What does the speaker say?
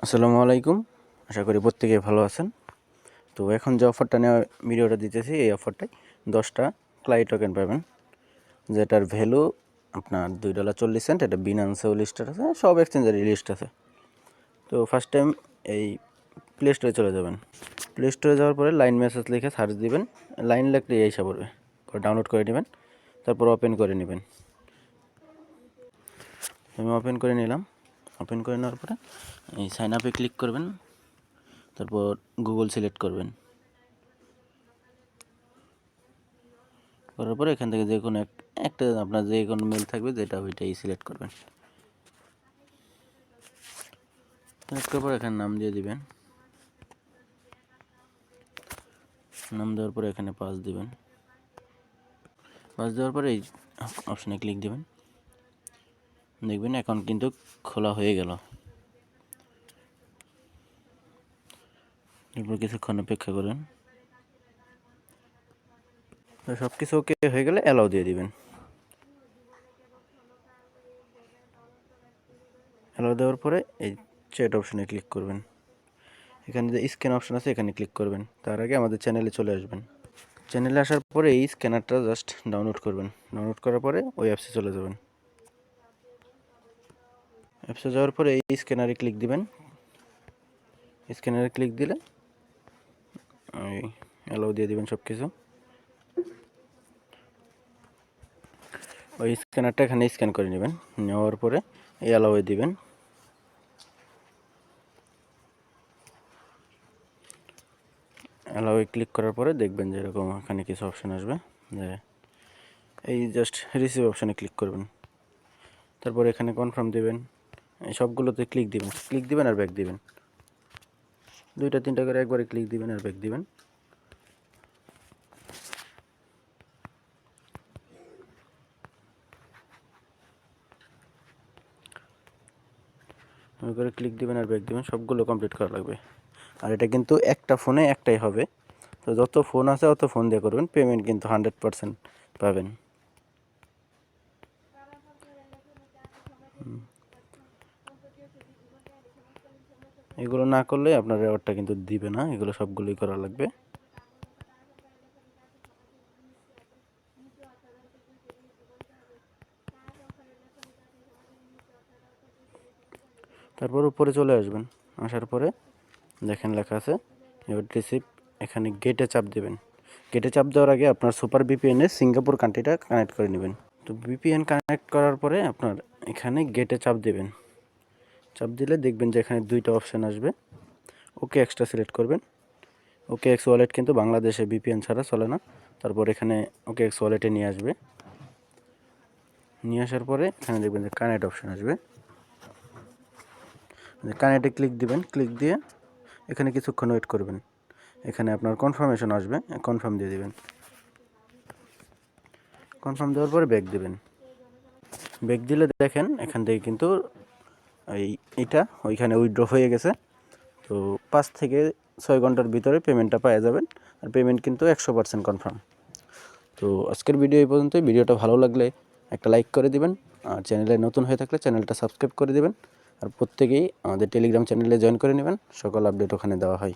আসসালামু আলাইকুম। আশা করি প্রত্যেকেই ভালো আছেন। তো এখন যে অফারটা নেওয়া ভিডিওটা দিতেছি, এই অফারটায় 10টা ক্লাই টোকেন পাবেন, যেটার ভ্যালু আপনার $2.40। এটা বিনান্সেও লিস্টেড আছে, সব এক্সচেঞ্জারই লিস্ট আছে। তো ফার্স্ট টাইম এই প্লে স্টোরে চলে যাবেন। প্লে স্টোরে যাওয়ার পরে লাইন মেসেজ লিখে সার্চ দিবেন। লাইন লিখলে এইসব পড়বে, ডাউনলোড করে নেবেন, তারপর ওপেন করে নেবেন। আমি ওপেন করে নিলাম। ওপেন করে নেওয়ার পরে এই সাইন আপে ক্লিক করবেন, তারপর গুগল সিলেক্ট করবেন। করার পরে এখান থেকে যে কোনো একটা আপনার যে কোনো মেল থাকবে যেটা ওইটাই সিলেক্ট করবেন। সিলেক্ট করার পর এখানে নাম দিয়ে দিবেন। নাম দেওয়ার পরে এখানে পাস দিবেন। পাস দেওয়ার পরে এই অপশানে ক্লিক দিবেন। দেখবেন অ্যাকাউন্ট কিন্তু খোলা হয়ে গেল। এরপর কিছুক্ষণ অপেক্ষা করেন। সব কিছু ওকে হয়ে গেলে অ্যালাউ দিয়ে দিবেন। অ্যালাউ দেওয়ার পরে এই চ্যাট অপশানে ক্লিক করবেন। এখানে যে স্ক্যান অপশান আছে এখানে ক্লিক করবেন। তার আগে আমাদের চ্যানেলে চলে আসবেন। চ্যানেলে আসার পরে এই স্ক্যানারটা জাস্ট ডাউনলোড করবেন। ডাউনলোড করার পরে ওই অ্যাপসে চলে যাবেন। অ্যাপসে যাওয়ার পরে এই স্ক্যানারে ক্লিক দিবেন। স্ক্যানারে ক্লিক দিলে ওই অ্যালাউ দিয়ে দিবেন সব কিছু। ওই স্ক্যানারটা এখানে স্ক্যান করে নেবেন। নেওয়ার পরে এই অ্যালাউ দিবেন। অ্যালাউ ক্লিক করার পরে দেখবেন যে এরকম এখানে কিছু অপশান আসবে, যে এই জাস্ট রিসিভ অপশানে ক্লিক করবেন। তারপর এখানে কনফার্ম দেবেন। এই সবগুলোতে ক্লিক দিবেন আর ব্যাক দিবেন। 2-3টা করে একবারে ক্লিক দিবেন আর ব্যাক দিবেন। ওই করে ক্লিক দিবেন আর ব্যাক দিবেন, সবগুলো কমপ্লিট করা লাগবে। আর এটা কিন্তু একটা ফোনে একটাই হবে, তো যত ফোন আছে অত ফোন দিয়ে করবেন। পেমেন্ট কিন্তু 100% পাবেন। এগুলো না করলে আপনার রেওয়ার্ডটা কিন্তু দিবে না, এগুলো সবগুলোই করা লাগবে। তারপর উপরে চলে আসবেন। আসার পরে দেখেন লেখা আছে এবার রিসিভ, এখানে গেটে চাপ দেবেন। গেটে চাপ দেওয়ার আগে আপনার সুপার ভিপিএনের সিঙ্গাপুর কান্ট্রিটা কানেক্ট করে নেবেন। তো ভিপিএন কানেক্ট করার পরে আপনার এখানে গেটে চাপ দেবেন। চাপ দিলে দেখবেন যে এখানে 2টা অপশান আসবে। ওকে এক্সট্রা সিলেক্ট করবেন। ওকে এক্স ওয়ালেট কিন্তু বাংলাদেশে ভিপিএন ছাড়া চলে না। তারপর এখানে ওকে এক্স ওয়ালেটে নিয়ে আসবে। নিয়ে আসার পরে এখানে দেখবেন যে কানেক্ট অপশান আসবে। কানেক্টে ক্লিক দিবেন। ক্লিক দিয়ে এখানে কিছুক্ষণ ওয়েট করবেন। এখানে আপনার কনফার্মেশন আসবে, কনফার্ম দিয়ে দিবেন। কনফার্ম দেওয়ার পরে ব্যাক দিবেন। ব্যাক দিলে দেখেন এখান থেকে কিন্তু এইটা ওইখানে উইথড্র হয়ে গেছে। তো 5 থেকে 6 ঘন্টার ভিতরে পেমেন্টটা পেয়ে যাবেন। আর পেমেন্ট কিন্তু 100% কনফার্ম। তো আজকের ভিডিও এই পর্যন্তই। ভিডিওটা ভালো লাগলে একটা লাইক করে দিবেন, আর চ্যানেলে নতুন হয়ে থাকলে চ্যানেলটা সাবস্ক্রাইব করে দিবেন। আর প্রত্যেকেই আমাদের টেলিগ্রাম চ্যানেলে জয়েন করে নেবেন, সকল আপডেট ওখানে দেওয়া হয়।